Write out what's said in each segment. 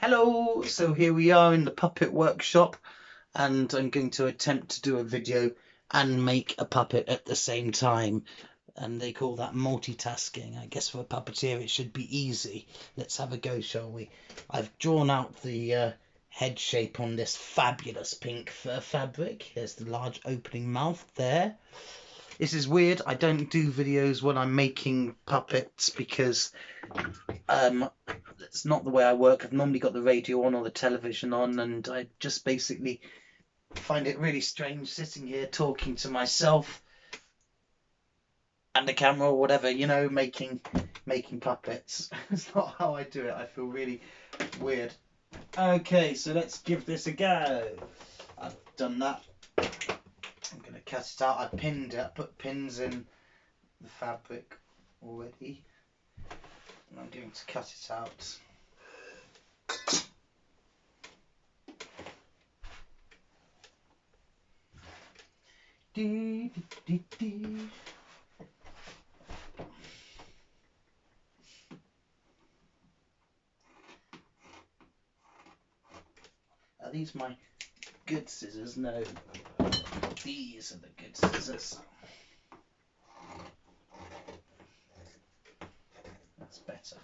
Hello, so here we are in the puppet workshop, and I'm going to attempt to do a video and make a puppet at the same time, and they call that multitasking. I guess for a puppeteer it should be easy. Let's have a go, shall we? I've drawn out the head shape on this fabulous pink fur fabric. There's the large opening mouth there. This is weird, I don't do videos when I'm making puppets because it's not the way I work. I've normally got the radio on or the television on, and I just basically find it really strange sitting here talking to myself and the camera or whatever, you know, making puppets. It's not how I do it. I feel really weird. Okay, so let's give this a go. I've done that. I'm going to cut it out. I pinned it. I put pins in the fabric already, and I'm going to cut it out. Dee, dee, dee, dee. Are these my good scissors? No, these are the good scissors. That's better.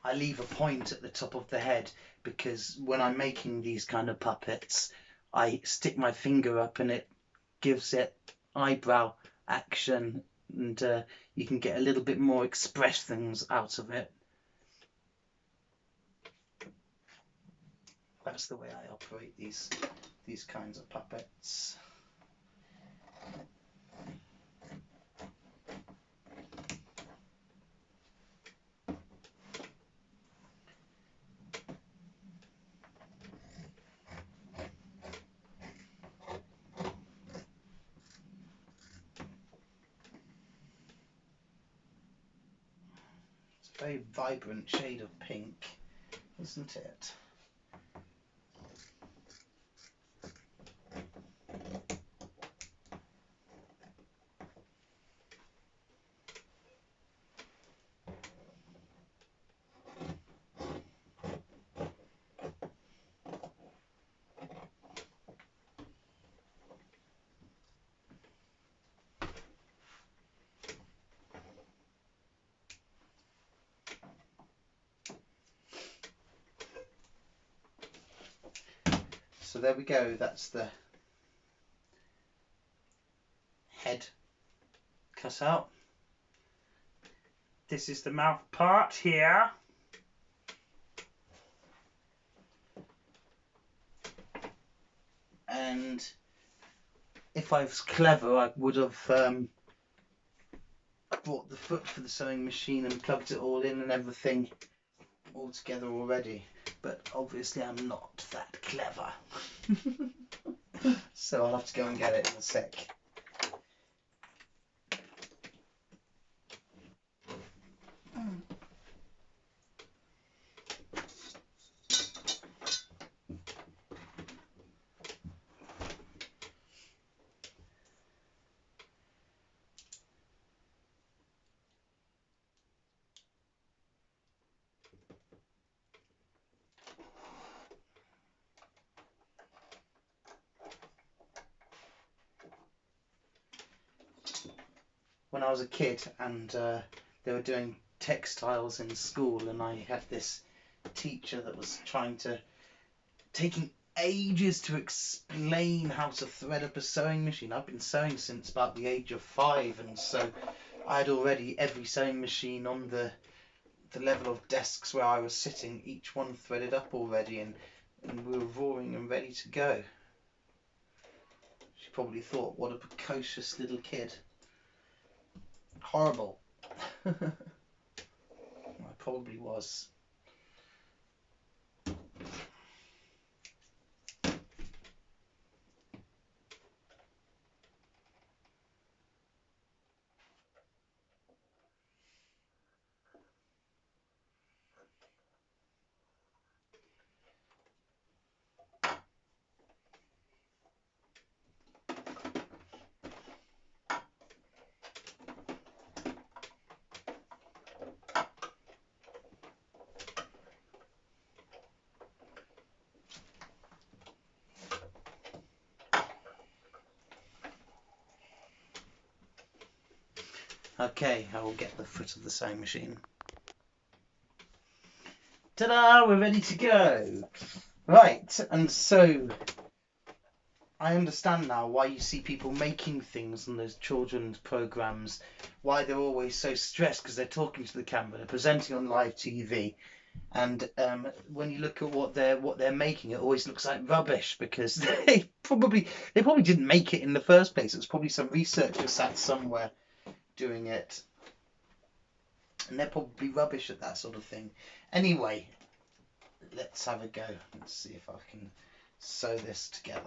I leave a point at the top of the head because when I'm making these kind of puppets, I stick my finger up and it gives it eyebrow action, and you can get a little bit more expressions out of it. That's the way I operate these kinds of puppets. It's a very vibrant shade of pink, isn't it? So there we go, that's the head cut out. This is the mouth part here. And if I was clever, I would have brought the foot for the sewing machine and plugged it all in and everything all together already. But obviously I'm not that clever. So I'll have to go and get it in a sec. When I was a kid and they were doing textiles in school, and I had this teacher that was taking ages to explain how to thread up a sewing machine. I've been sewing since about the age of 5, and so I had already every sewing machine on the level of desks where I was sitting, each one threaded up already, and we were roaring and ready to go. She probably thought, what a precocious little kid. Horrible. I probably was. Okay, I will get the foot of the sewing machine. Ta-da! We're ready to go. Right, and so I understand now why you see people making things on those children's programs, why they're always so stressed because they're talking to the camera, they're presenting on live TV, and when you look at what they're making, it always looks like rubbish because they probably didn't make it in the first place. It's probably some researcher sat somewhere doing it, and they're probably rubbish at that sort of thing. Anyway, let's have a go. Let's see if I can sew this together.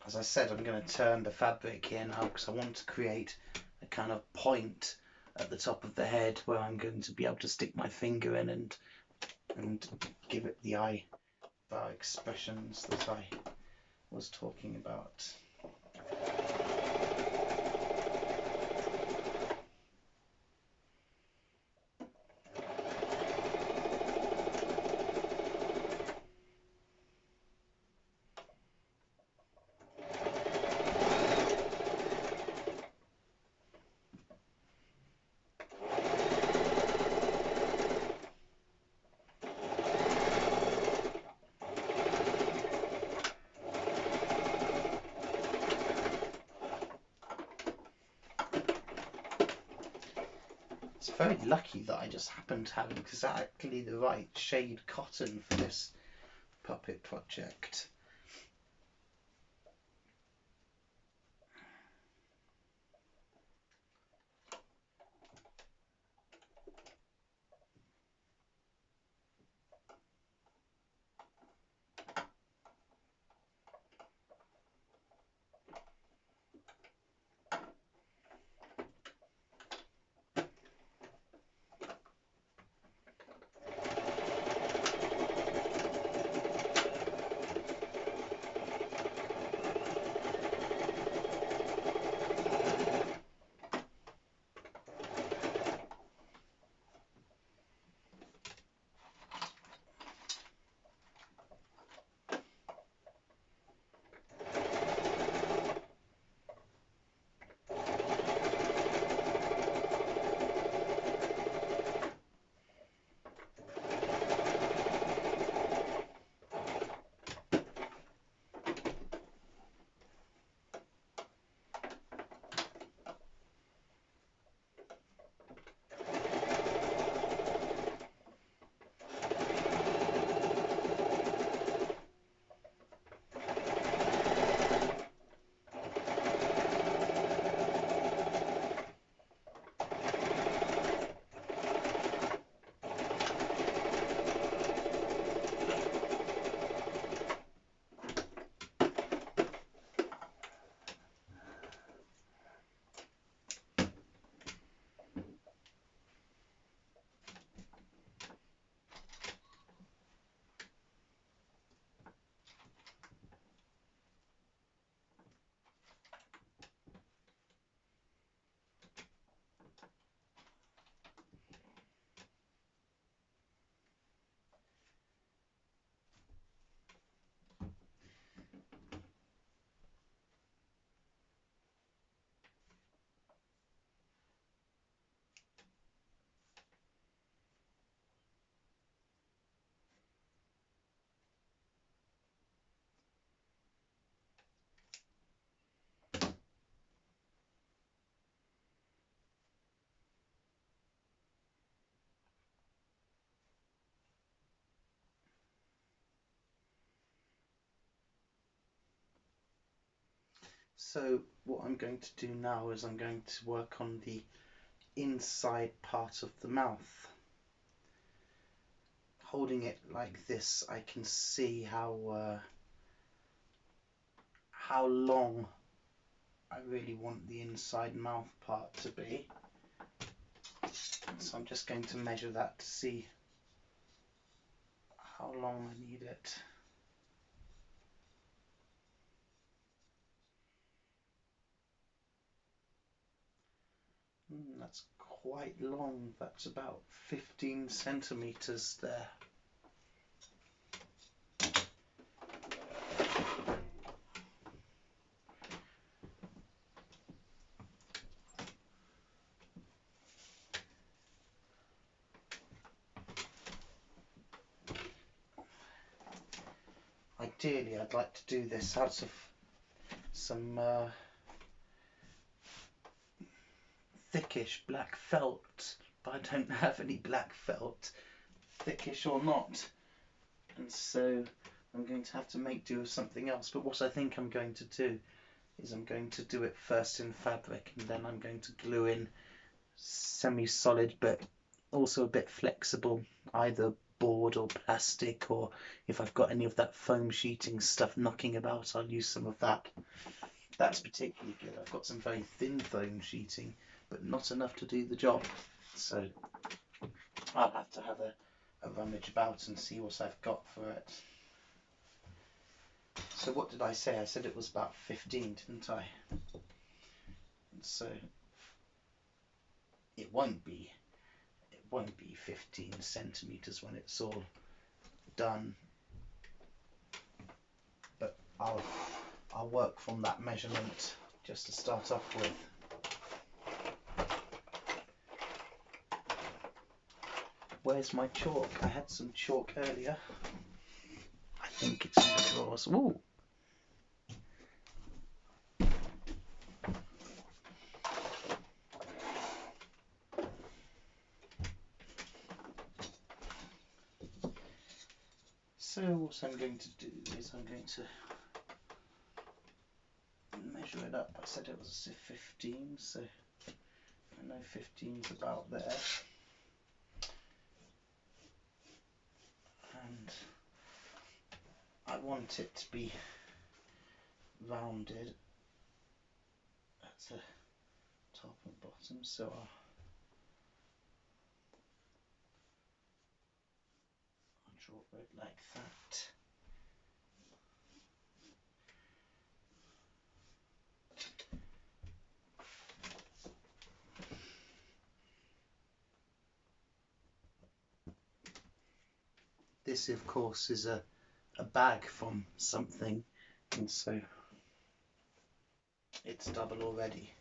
As I said, I'm going to turn the fabric here now because I want to create a kind of point at the top of the head where I'm going to be able to stick my finger in and give it the eyebrow expressions that I was talking about. It's very lucky that I just happen to have exactly the right shade cotton for this puppet project. So what I'm going to do now is I'm going to work on the inside part of the mouth. holding it like this, I can see how long I really want the inside mouth part to be. So I'm just going to measure that to see how long I need it. That's quite long. That's about 15 centimeters there. Ideally, I'd like to do this out of some thickish black felt, but I don't have any black felt, thickish or not, and so I'm going to have to make do with something else. But what I think I'm going to do is I'm going to do it first in fabric, and then I'm going to glue in semi-solid but also a bit flexible, either board or plastic, or if I've got any of that foam sheeting stuff knocking about, I'll use some of that. That's particularly good. I've got some very thin foam sheeting, but not enough to do the job, so I'll have to have a rummage about and see what I've got for it. So what did I say? I said it was about 15, didn't I? And so it won't be 15 centimeters when it's all done, but I'll work from that measurement just to start off with. Where's my chalk? I had some chalk earlier. I think it's in the drawers. Ooh. So what I'm going to do is I'm going to measure it up. I said it was 15, so I know 15's about there. And I want it to be rounded at the top and bottom, so I'll draw it like that. This, of course, is a bag from something, and so it's double already.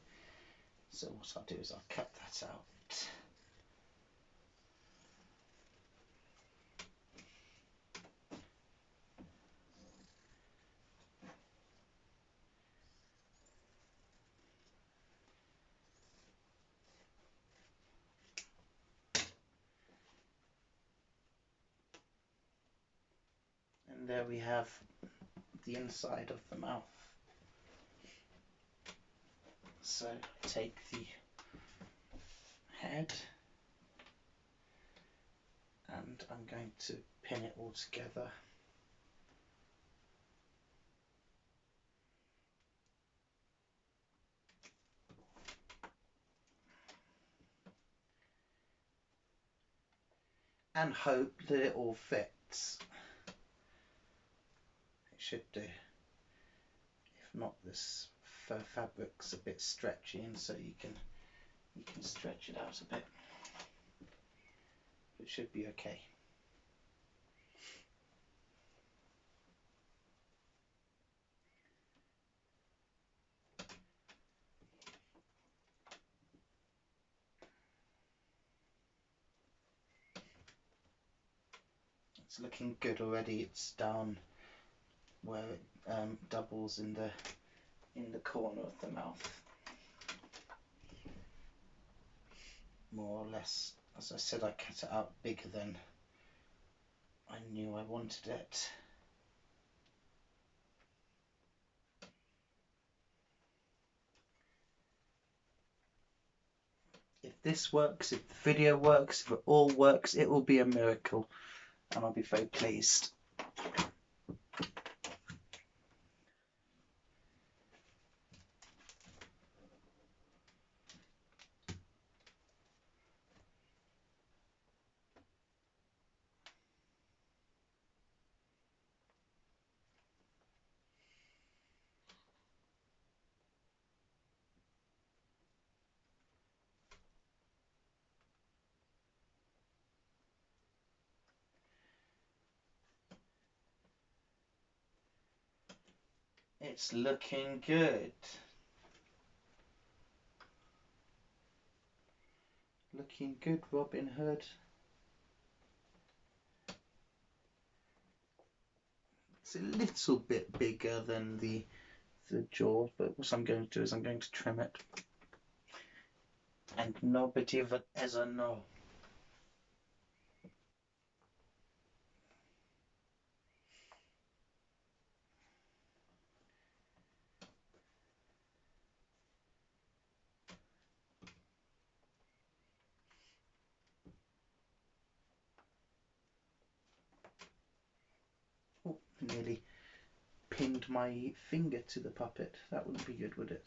So what I'll do is I'll cut that out. And there we have the inside of the mouth. So take the head and I'm going to pin it all together. And hope that it all fits. It should do. If not, this fur fabric's a bit stretchy, and so you can stretch it out a bit. It should be okay. It's looking good already. It's down where it doubles in the corner of the mouth, more or less. As I said, I cut it out bigger than I knew I wanted it. If this works, if the video works, if it all works, it will be a miracle. and I'll be very pleased. It's looking good. Looking good, Robin Hood. It's a little bit bigger than the jaw, but what I'm going to do is I'm going to trim it. And no betyder as a no. Oh, nearly pinned my finger to the puppet. That wouldn't be good, would it?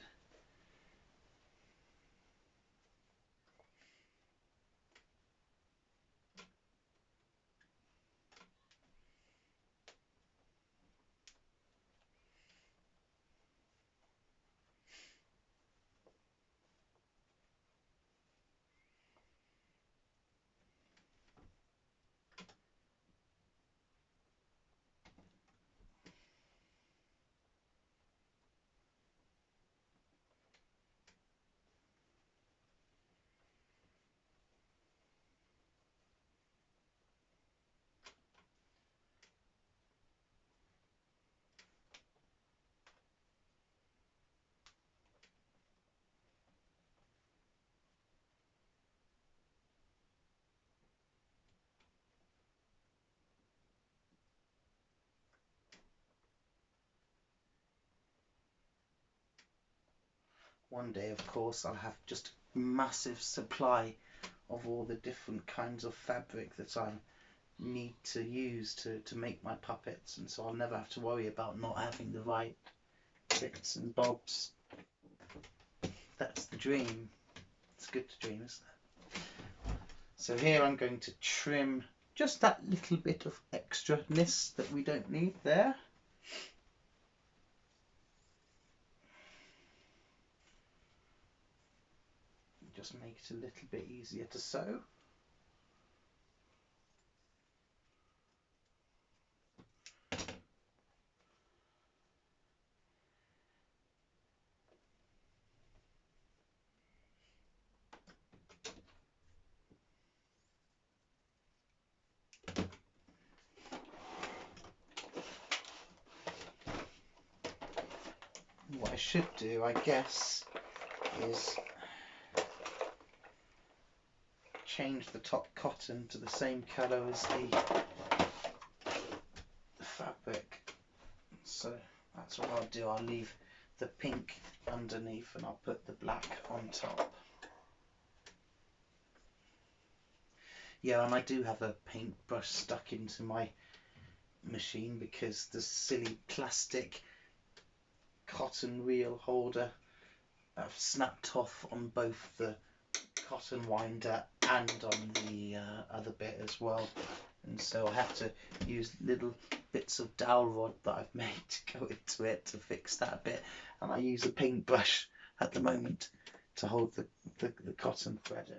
One day, of course, I'll have just a massive supply of all the different kinds of fabric that I need to use to make my puppets, and so I'll never have to worry about not having the right bits and bobs. That's the dream. It's good to dream, isn't it? So here I'm going to trim just that little bit of extra-ness that we don't need there. Just make it a little bit easier to sew. What I should do, I guess, is change the top cotton to the same colour as the fabric. So that's what I'll do. I'll leave the pink underneath and I'll put the black on top. Yeah, and I do have a paintbrush stuck into my machine because the silly plastic cotton reel holder I've snapped off on both the cotton winder and on the other bit as well, and so I have to use little bits of dowel rod that I've made to go into it to fix that bit, and I use a paintbrush at the moment to hold the cotton thread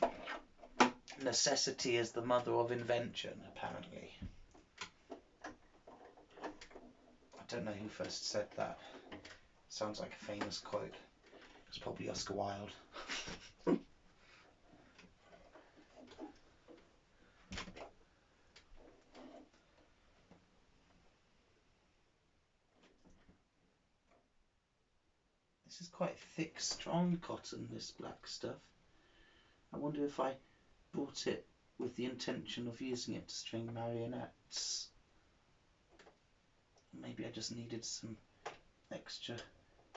in. Necessity is the mother of invention, apparently. I don't know who first said that. Sounds like a famous quote. It's probably Oscar Wilde. This is quite thick, strong cotton, this black stuff. I wonder if I bought it with the intention of using it to string marionettes. Maybe I just needed some extra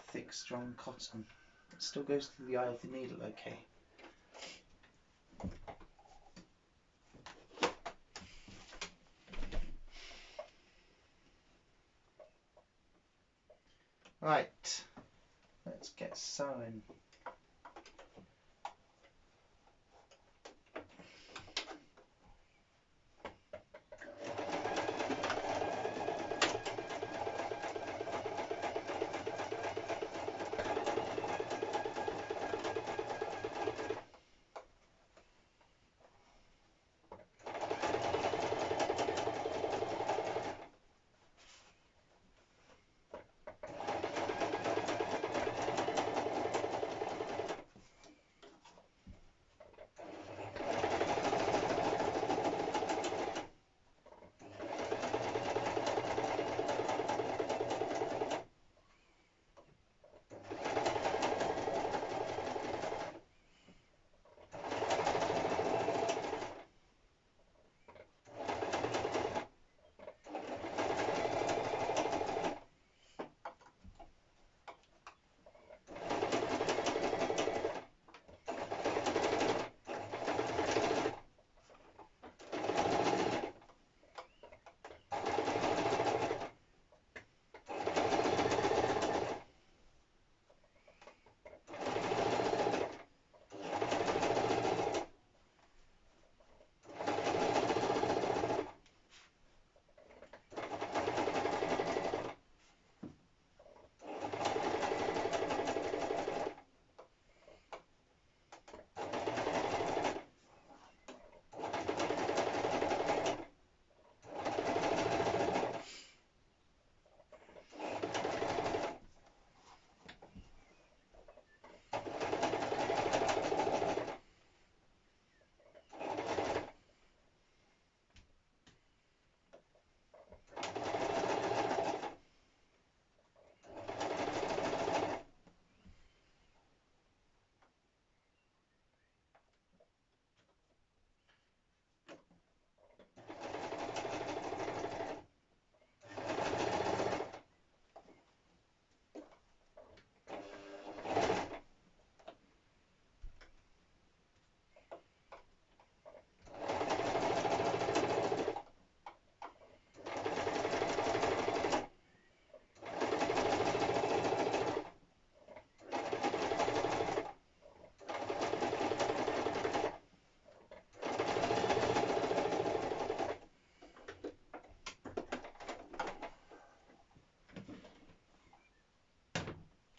thick, strong cotton. It still goes through the eye of the needle okay. Right, let's get sewing.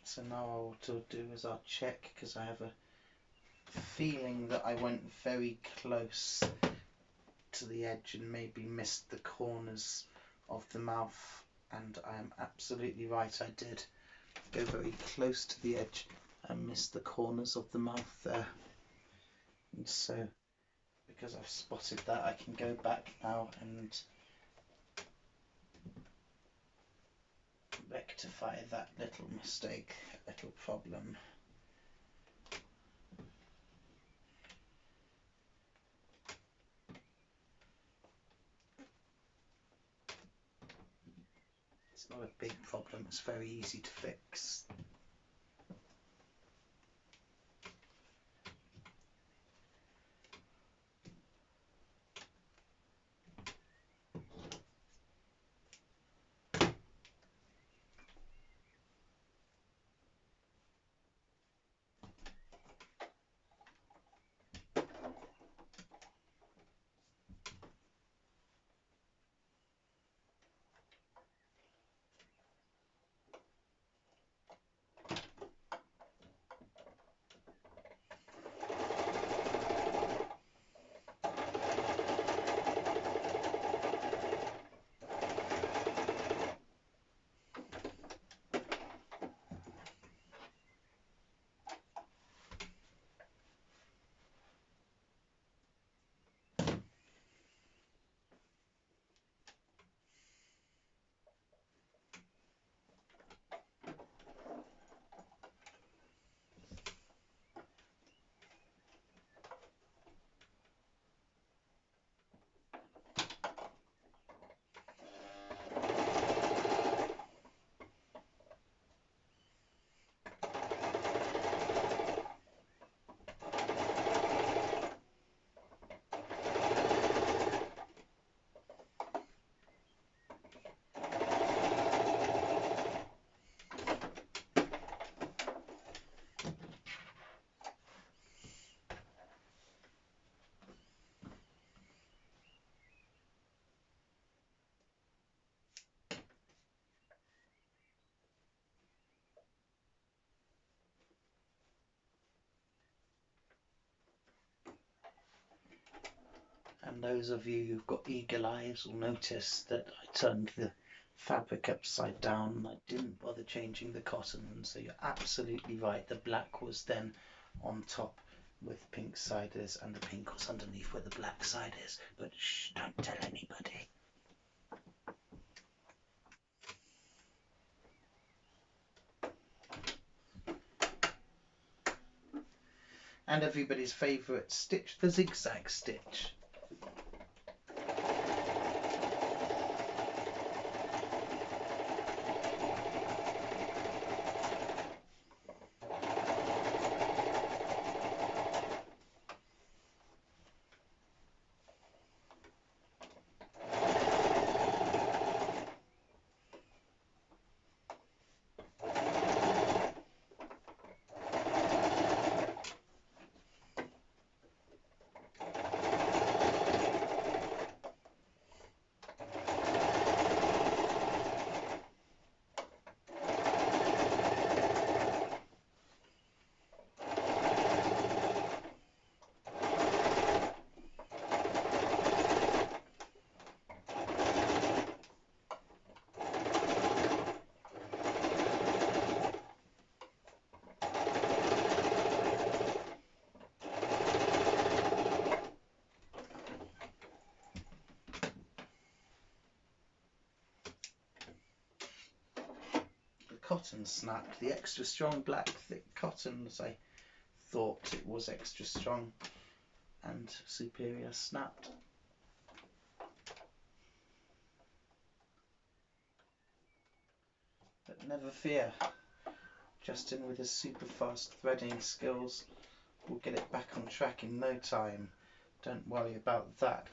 So now what I'll do is I'll check, because I have a feeling that I went very close to the edge and maybe missed the corners of the mouth, and I am absolutely right, I did go very close to the edge and miss the corners of the mouth there. And so because I've spotted that, I can go back now and rectify that little mistake, little problem. It's not a big problem, it's very easy to fix. And those of you who've got eagle eyes will notice that I turned the fabric upside down. I didn't bother changing the cotton, so you're absolutely right. The black was then on top with the pink side is, and the pink was underneath where the black side is. But shh, don't tell anybody. And everybody's favourite stitch, the zigzag stitch. Cotton snapped. The extra strong black thick cotton, as I thought it was extra strong and superior, snapped. But never fear, Justin with his super fast threading skills will get it back on track in no time. Don't worry about that.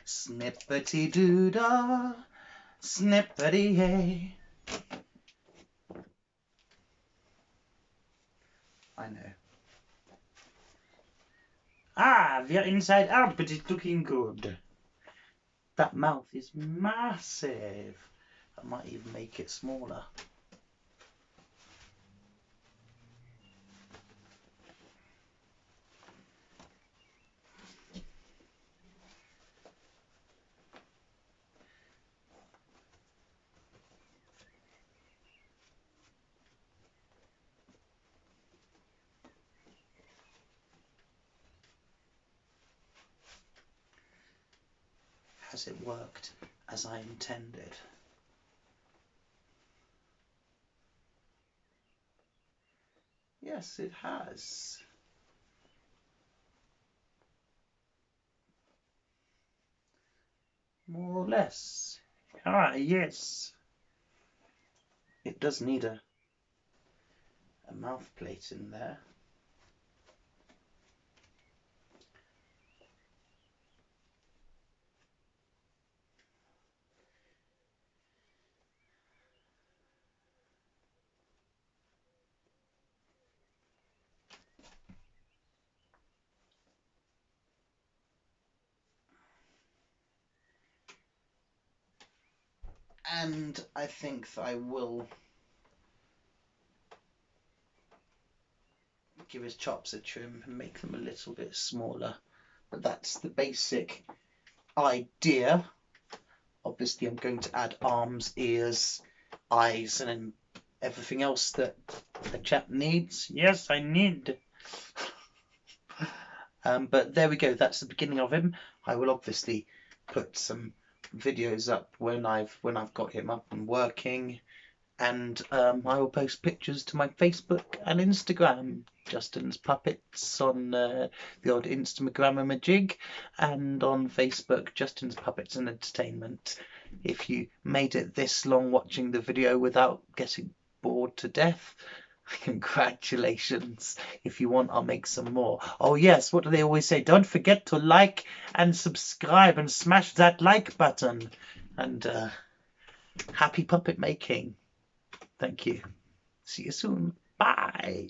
Snippety doo dah, snippety yay. I know. Ah, we're inside out, but it's looking good. That mouth is massive. I might even make it smaller. Has it worked as I intended? Yes, it has. More or less. Ah, yes. It does need a mouth plate in there. And I think that I will give his chops a trim and make them a little bit smaller. But that's the basic idea. Obviously, I'm going to add arms, ears, eyes, and then everything else that the chap needs. Yes, I need. But there we go. That's the beginning of him. I will obviously put some videos up when I've got him up and working, and I will post pictures to my Facebook and Instagram, Justin's Puppets, on the old Instagrammer-majig, and on Facebook, Justin's Puppets and Entertainment. If you made it this long watching the video without getting bored to death, congratulations. If you want, I'll make some more. Oh yes, what do they always say? Don't forget to like and subscribe and smash that like button. And happy puppet making. Thank you. See you soon. Bye.